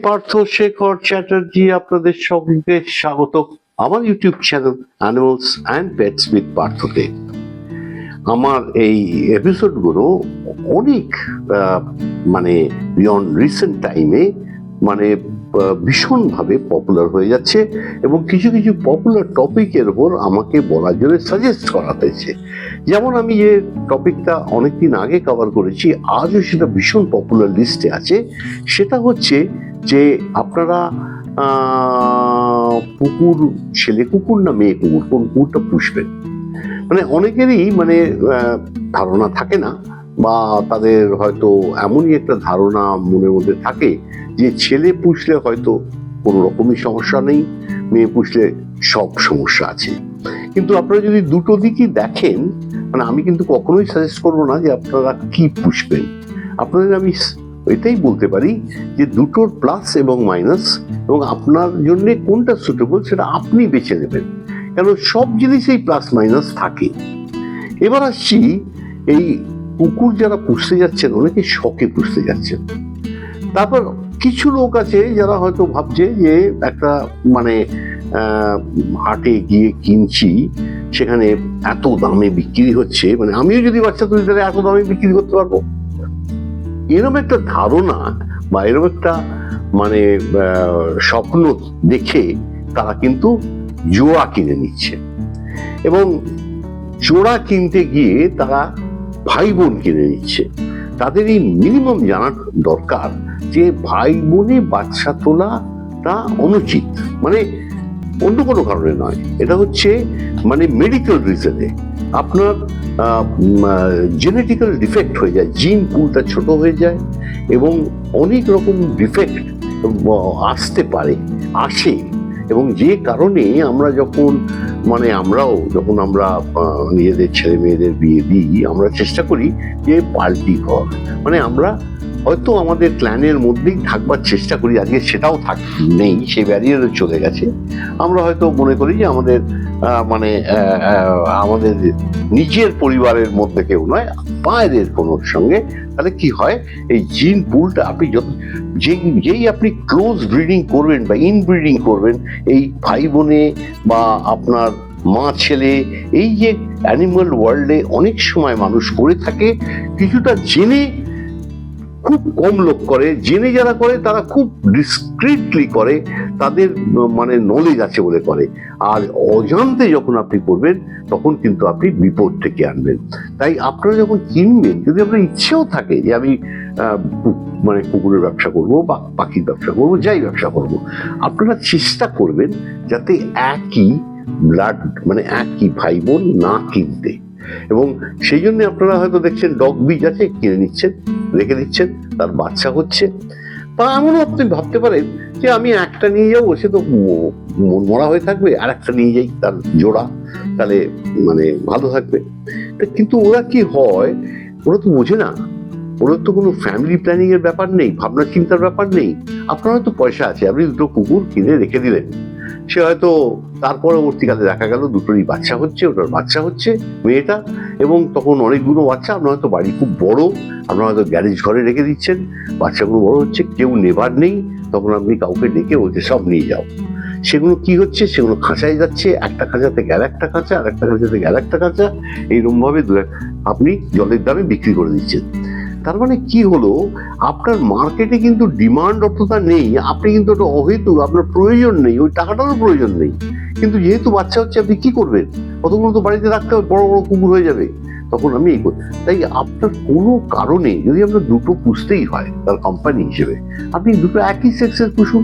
পার্থ শেখর চ্যাটার্জি আপনাদের সকলকে স্বাগত আমার YouTube channel animals and pets with পার্থতে। আমার এই এপিসোডগুলো অনেক মানে বিয়ন্ড রিসেন্ট টাইমে মানে ভীষণভাবে পপুলার হয়ে যাচ্ছে এবং কিছু কিছু পপুলার টপিকের ওপর আমাকে বলার জন্য সাজেস্ট করা হয়েছে। যেমন আমি যে টপিকটা অনেকদিন আগে কভার করেছি, আজও সেটা ভীষণ পপুলার লিস্টে আছে। সেটা হচ্ছে যে আপনারা কুকুর, ছেলে কুকুর না মেয়ে কুকুর, কোন কুকুরটা পুষবেন। মানে অনেকেরই মানে ধারণা থাকে না, বা তাদের হয়তো এমনই একটা ধারণা মনের মধ্যে থাকে যে ছেলে পুষলে হয়তো কোনো রকমই সমস্যা নেই, মেয়ে পুষলে সব সমস্যা আছে। কিন্তু আপনারা যদি দুটো দিকই দেখেন, মানে আমি কিন্তু কখনোই সাজেস্ট করবো না যে আপনারা কি পুষবেন। আপনাদের আমি এটাই বলতে পারি যে দুটোর প্লাস এবং মাইনাস, এবং আপনার জন্য কোনটা সুটেবল সেটা আপনি বেছে নেবেন, কেন সব জিনিসেই প্লাস মাইনাস থাকে। এবার আসছি, এই কুকুর যারা পুষতে যাচ্ছেন অনেকে শখে পুষতে যাচ্ছেন। তারপর কিছু লোক আছে যারা হয়তো ভাবছে যে একটা মানে হাটে গিয়ে কিনছি, সেখানে এত দামে বিক্রি হচ্ছে, মানে আমিও যদি বাচ্চা তুলি তাহলে এত দামে বিক্রি করতে পারবো, এরকম একটা ধারণা বা এরকম একটা মানে স্বপ্ন দেখে তারা কিন্তু জোড়া কিনে নিচ্ছে। এবং জোড়া কিনতে গিয়ে তারা ভাই বোন কিনে নিচ্ছে। তাদের এই মিনিমাম জানার দরকার যে ভাই বোনে বাচ্চা তোলাটা অনুচিত, মানে অন্য কোনো কারণে নয়, এটা হচ্ছে মানে মেডিকেল রিজনে আপনার জেনেটিক্যাল ডিফেক্ট হয়ে যায়, জিন পুলটা ছোট হয়ে যায় এবং অনেক রকম ডিফেক্ট আসতে পারে, আসে। এবং যে কারণে আমরা যখন মানে আমরা নিজেদের ছেলে মেয়েদের বিয়ে দিই, আমরা চেষ্টা করি যে পাল্টি ঘর, মানে আমরা হয়তো আমাদের প্ল্যানের মধ্যেই থাকবার চেষ্টা করি, আজকে সেটাও নেই, সেই ব্যারিয়ারে চলে গেছে। আমরা হয়তো মনে করি যে আমাদের মানে আমাদের নিজের পরিবারের মধ্যে কেউ নয়, বাইরের কোনো সঙ্গে। তাহলে কি হয়, এই জিন পুলটা আপনি যেই আপনি ক্লোজ ব্রিডিং করবেন বা ইনব্রিডিং করবেন, এই ভাই বোনে বা আপনার মা ছেলে, এই যে অ্যানিমাল ওয়ার্ল্ডে অনেক সময় মানুষ করে থাকে কিছুটা জেনে, খুব কম লোক করে, জেনে যারা করে তারা খুব ডিসক্রিটলি করে, তাদের মানে নলেজ আছে বলে করে। আর অজান্তে যখন আপনি করবেন তখন কিন্তু আপনি বিপদ থেকে আনবেন। তাই আপনারা যখন কিনবেন, যদি আপনার ইচ্ছেও থাকে যে আমি মানে কুকুরের ব্যবসা করব বা পাখির ব্যবসা করব, যাই ব্যবসা করব, আপনারা চেষ্টা করবেন যাতে একই ব্লাড মানে একই ভাই বোন না কিনতে। এবং সেই জন্য আপনারা হয়তো দেখছেন ডগ বীজ আছে, কিনে নিচ্ছেন, রেখে দিচ্ছেন, তার বাচ্চা হচ্ছে। বা এমনও আপনি ভাবতে পারেন যে আমি একটা নিয়ে যাবো, সে তো মন মরা হয়ে থাকবে, আর একটা নিয়ে যাই তার জোড়া, তাহলে মানে ভালো থাকবে। কিন্তু ওরা কি হয়, ওরা তো বোঝে না, ওরা তো কোনো ফ্যামিলি প্ল্যানিং এর ব্যাপার নেই, ভাবনা চিন্তার ব্যাপার নেই। আপনার হয়তো পয়সা আছে, আপনি দুটো কুকুর কিনে রেখে দিলেন, সে হয়তো তার পরবর্তীকালে দেখা গেল দুটোরই বাচ্চা হচ্ছে, ওটার বাচ্চা হচ্ছে মেয়েটা, এবং তখন অনেকগুলো বাচ্চা। আপনার হয়তো বাড়ি খুব বড়, আপনার হয়তো গ্যারেজ ঘরে রেখে দিচ্ছেন, বাচ্চাগুলো বড় হচ্ছে, কেউ নেবার নেই, তখন আপনি কাউকে ডেকে বলছে সব নিয়ে যাও। সেগুলো কি হচ্ছে, সেগুলো খাঁচায় যাচ্ছে, একটা খাঁচা থেকে আর একটা খাঁচা, আর একটা খাঁচা থেকে আর একটা খাঁচা, এইরকম ভাবে আপনি জলের দামে বিক্রি করে দিচ্ছেন। তার মানে কি হলো, আপনার মার্কেটে কিন্তু ডিমান্ড অতটা নেই, আপনি কিন্তু ওটা অহেতুক, আপনার প্রয়োজন নেই, ওই টাকাটারও প্রয়োজন নেই। কিন্তু যেহেতু বাচ্চা হচ্ছে, আপনি কি করবেন, কতগুলো তো বাড়িতে রাখতে হবে, বড় বড় কুকুর হয়ে যাবে, তখন আমি এই করি। তাই আপনার কোনো কারণে যদি আপনার দুটো পুষতেই হয় তার কোম্পানি হিসেবে, আপনি দুটো একই সেক্সের পুষুন,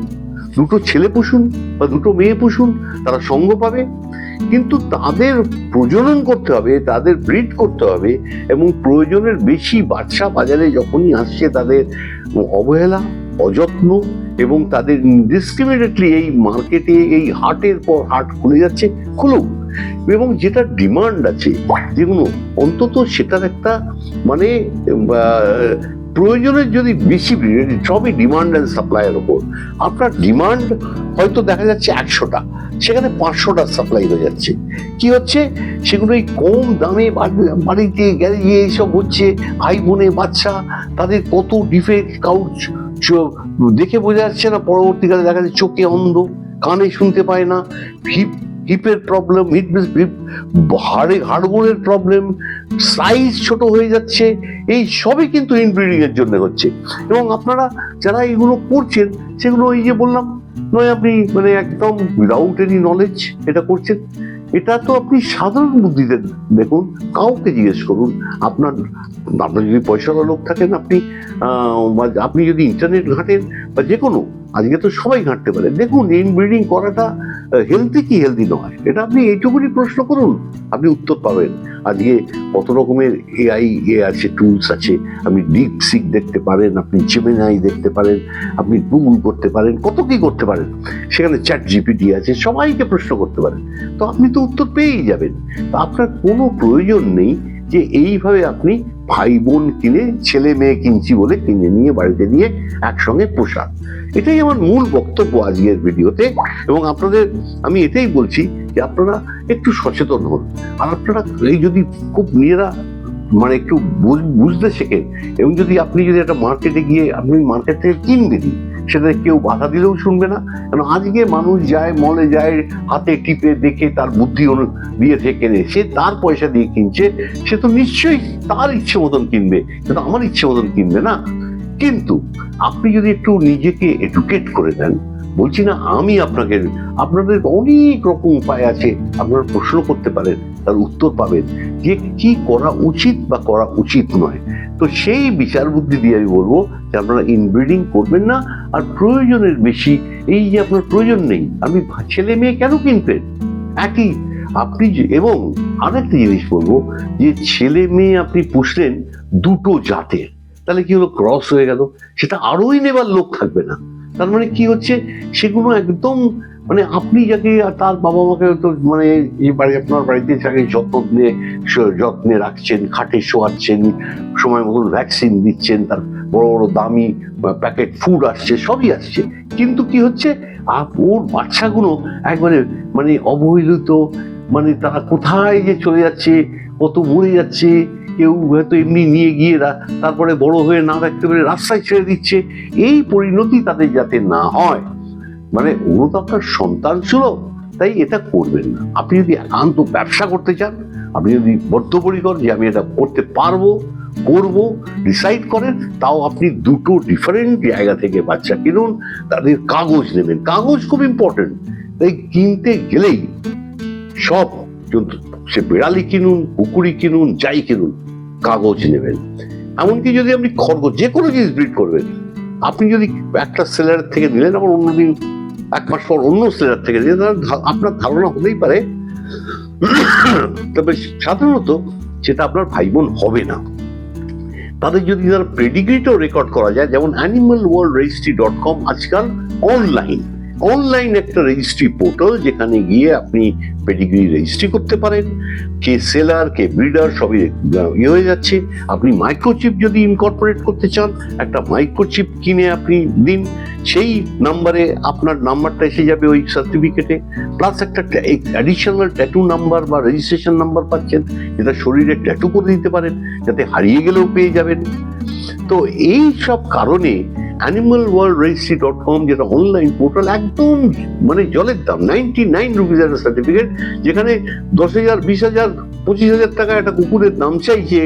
দুটো ছেলে পুষুন বা দুটো মেয়ে পুষুন, তারা সঙ্গ পাবে। কিন্তু তাদের প্রজনন করতে হবে, তাদের ব্রিড করতে হবে, এবং প্রয়োজনের বেশি বাচ্চা বাজারে যখনই আসছে তাদের অবহেলা, অযত্ন এবং তাদের ডিসক্রিমিনেটলি এই মার্কেটে এই হাটের পর হাট খুলে যাচ্ছে, খুলুক, এবং যেটা ডিমান্ড আছে যেগুলো অন্তত সেটার একটা মানে প্রয়োজনের যদি বেশি, সবই ডিমান্ড অ্যান্ড সাপ্লাইয়ের ওপর। আপনার ডিমান্ড হয়তো দেখা যাচ্ছে 100টা, সেখানে 500টা সাপ্লাই হয়ে যাচ্ছে। কি হচ্ছে, সেগুলো এই কম দামে বাড়িতে গ্যারেজে এইসব হচ্ছে, ভাই বোনে বাচ্চা, তাদের কত ডিফেক্ট, কাউচ দেখে বোঝা যাচ্ছে না, পরবর্তীকালে দেখা যাচ্ছে চোখে অন্ধ, কানে শুনতে পায় না, হিপের প্রবলেম, হাড়গোড়ের প্রবলেম, সাইজ ছোট হয়ে যাচ্ছে। এই সবই কিন্তু ইনব্রিডিং এর জন্য হচ্ছে। এবং আপনারা যারা এগুলো করছেন সেগুলো এই যে বললাম, নয় আপনি মানে একদম উইদাউট এনি নলেজ এটা করছেন। এটা তো আপনি সাধারণ বুদ্ধিতে দেখুন, কাউকে জিজ্ঞেস করুন। আপনার যদি পয়সাওয়ালা লোক থাকেন, আপনি যদি ইন্টারনেট ঘাঁটেন বা যে কোনো, আজকে তো সবাই ঘাঁটতে পারে, দেখুন ইনব্রিডিং করাটা হেলদি কি হেলদি নয়, এটা আপনি এইটুকুনি প্রশ্ন করুন, আপনি উত্তর পাবেন। আজকে কত রকমের এআই আছে, টুলস আছে, আপনি ডিপসিক দেখতে পারেন, আপনি জেমিনাই দেখতে পারেন, আপনি গুগল করতে পারেন, কত কি করতে পারেন। সেখানে চ্যাট জিপিটি আছে, সবাইকে প্রশ্ন করতে পারেন, তো আপনি তো উত্তর পেয়েই যাবেন। তো আপনার কোনো প্রয়োজন নেই যে এইভাবে আপনি ভাই বোন কিনে, ছেলে মেয়ে কিনছি বলে কিনে নিয়ে বাড়িতে নিয়ে একসঙ্গে পোষা। এটাই আমার মূল বক্তব্য আজকের ভিডিওতে। এবং আপনাদের আমি এটাই বলছি যে আপনারা একটু সচেতন হন। আর আপনারা এই যদি খুব নিজেরা মানে একটু বুঝতে শেখেন, এবং যদি আপনি যদি একটা মার্কেটে গিয়ে আপনি মার্কেট থেকে কিনবেন, সেটা কেউ বাধা দিলেও শুনবে না। কারণ আজকে মানুষ যায়, মলে যায়, হাতে টিপে দেখে তার বুদ্ধি দিয়ে কেনে, সে তার পয়সা দিয়ে কিনছে, সে তো নিশ্চয়ই তার ইচ্ছে মতন কিনবে, কিন্তু আমার ইচ্ছে মতন কিনবে না। কিন্তু আপনি যদি একটু নিজেকে এডুকেট করে দেন, বলছি না আমি আপনাদের অনেক রকম উপায় আছে, আপনারা প্রশ্ন করতে পারেন, তার উত্তর পাবেন যে কি করা উচিত বা করা উচিত নয়। তো সেই বিচার বুদ্ধি দিয়ে আমি বলবো যে আপনারা ইনব্রিডিং করবেন না। আর প্রয়োজনের বেশি, এই যে আপনার প্রয়োজন নেই, আপনি ছেলে মেয়ে কেন কিনবেন একই আপনি। এবং আরেকটা জিনিস বলবো যে ছেলে মেয়ে আপনি পুষলেন দুটো জাতের, তাহলে কি হলো, ক্রস হয়ে গেল, সেটা আরোই নেবার লোক থাকবে না। তার মানে কি হচ্ছে, সেগুলো একদম মানে আপনি যাকে তার বাবা মাকে তো মানে আপনার বাড়িতে যাকে যত্নে রাখছেন, খাটে শোয়াচ্ছেন, সময় মতন ভ্যাকসিন দিচ্ছেন, তার বড় বড় দামি প্যাকেট ফুড আসছে, সবই আসছে, কিন্তু কি হচ্ছে, ওর বাচ্চাগুলো একবারে মানে অবহেলিত, মানে তারা কোথায় যে চলে যাচ্ছে, কত মরে যাচ্ছে, কেউ হয়তো এমনি নিয়ে গিয়ে তারপরে বড় হয়ে না রাখতে পেরে রাস্তায় ছেড়ে দিচ্ছে। এই পরিণতি তাদের যাতে না হয়, মানে ওগুলো তো আপনার সন্তান ছিল, তাই এটা করবেন না। আপনি যদি একান্ত ব্যবসা করতে চান, আপনি যদি বদ্ধপরিকর যে আমি এটা করতে পারবো, করবো, ডিসাইড করেন, তাও আপনি দুটো ডিফারেন্ট জায়গা থেকে বাচ্চা কিনুন। তাদের কাগজ নেবেন, কাগজ খুব ইম্পর্টেন্ট। তাই কিনতে গেলেই সব জন্তু, সে বিড়ালি কিনুন, কুকুরি কিনুন, যাই কিনুন, কাগজ নেবেন। এমনকি যদি আপনি খরগোশ, যে কোনো জিনিস ব্রিড করবেন, আপনি যদি একটা সেলার থেকে নিলেন, আবার অন্যদিন 1 মাস পর অন্য সেলার থেকে নিলেন, আপনার ধারণা হতেই পারে, তবে সাধারণত সেটা আপনার ভাই বোন হবে না। তাদের যদি তার পেডিগ্রিটাও রেকর্ড করা যায়, যেমন animalworldregistry.com আজকাল অনলাইন একটা রেজিস্ট্রি পোর্টাল, যেখানে গিয়ে আপনি পেডিগ্রি রেজিস্ট্রি করতে পারেন, কে সেলার কে ব্রিডার সবই হয়ে যাচ্ছে। আপনি মাইক্রোচিপ যদি ইনকর্পোরেট করতে চান, একটা মাইক্রোচিপ কিনে আপনি দিন, সেই নাম্বারে আপনার নাম্বারটা এসে যাবে ওই সার্টিফিকেটে, প্লাস একটা অ্যাডিশনাল ট্যাটু নাম্বার বা রেজিস্ট্রেশন নাম্বার পাচ্ছেন, যেটা শরীরে ট্যাটু করে দিতে পারেন, যাতে হারিয়ে গেলেও পেয়ে যাবেন। তো এই সব কারণে animalworldregistry.com যেটা অনলাইন পোর্টাল, একদম মানে জলের দাম, 99 রুপিস একটা সার্টিফিকেট, যেখানে 10,000 20,000 25,000 টাকা একটা কুকুরের দাম চাইছে,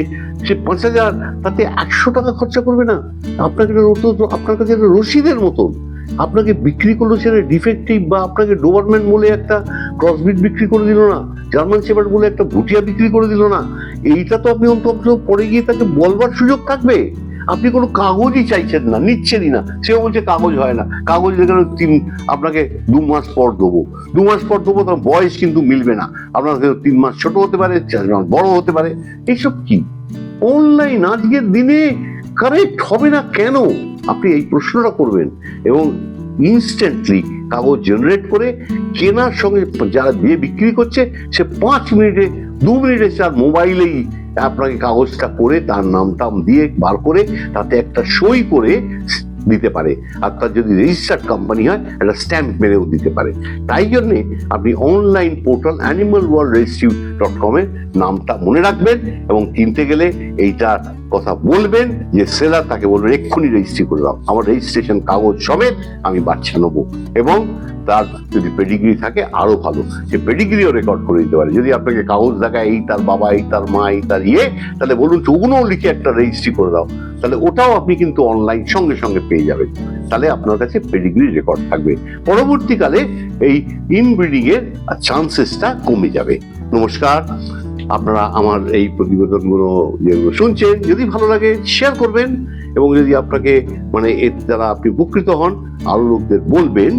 সে 5,000, তাতে 100 টাকা খরচা করবে না। আপনার কাছে একটা রসিদের মতন, আপনাকে বিক্রি করলো সেটা ডিফেক্টিভ, বা আপনাকে ডোবারম্যান বলে একটা ক্রসবিট বিক্রি করে দিল না, জার্মান শেপার্ড বলে একটা ভুটিয়া বিক্রি করে দিল না। এইটা তো আপনি অন্তত পরে গিয়ে তাকে বলবার সুযোগ থাকবে। আপনি কোনো কাগজই চাইছেন না, নিচ্ছেনই না, সেও বলছে কাগজ হয় না, কাগজ যেখানে আপনাকে 2 মাস পর দেবো, 2 মাস পর দেবো, তার বয়স কিন্তু মিলবে না, আপনার 3 মাস ছোট হতে পারে, 4 মাস বড় হতে পারে। এইসব কি অনলাইন আজকের দিনে কারেক্ট হবে না কেন, আপনি এই প্রশ্নটা করবেন, এবং ইনস্ট্যান্টলি কাগজ জেনারেট করে কেনার সঙ্গে যারা দিয়ে বিক্রি করছে, সে 5 মিনিটে 2 মিনিটে তার মোবাইলেই আপনাকে কাগজটা করে তার নাম টাম দিয়ে বার করে তাতে একটা সই করে দিতে পারে, আর তার যদি রেজিস্টার্ড কোম্পানি হয় একটা স্ট্যাম্প মেরেও দিতে পারে। তাই জন্যে আপনি অনলাইন পোর্টাল animalworldregistry.com এর নামটা মনে রাখবেন, এবং কিনতে গেলে এইটা কথা বলবেন, যে সেলার তাকে বলবেন এক্ষুনি রেজিস্ট্রি করে দাও, আমার রেজিস্ট্রেশন কাগজ সমেত আমি বাচ্চা নেবো। এবং তার যদি পেডিগ্রি থাকে আরো ভালো, সে পেডিগ্রিও রেকর্ড করে দিতে পারে। যদি আপনাকে কাগজ দেখায় এই তার বাবা, এই তার মা, এই তার তাহলে বলুন ওগুলোও লিখে একটা রেজিস্ট্রি করে দাও, তাহলে ওটাও আপনি কিন্তু অনলাইন সঙ্গে সঙ্গে পেয়ে যাবেন। তাহলে আপনার কাছে পেডিগ্রি রেকর্ড থাকবে। পরবর্তীকালে এই ইনব্রিডিং এর চান্সেসটা কমে যাবে। নমস্কার, আপনারা আমার এই প্রতিবেদনগুলো যেগুলো শুনছেন, যদি ভালো লাগে শেয়ার করবেন, এবং যদি আপনাকে মানে এর দ্বারা আপনি উপকৃত হন, আরো লোকদের বলবেন,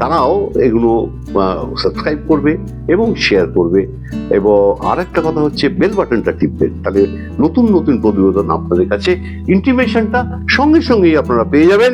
তারাও এগুলো সাবস্ক্রাইব করবে এবং শেয়ার করবে। এবং আর একটা কথা হচ্ছে বেল বাটনটা টিপবেন, তাহলে নতুন নতুন প্রতিবেদন আপনাদের কাছে ইন্টিমেশনটা সঙ্গে সঙ্গেই আপনারা পেয়ে যাবেন।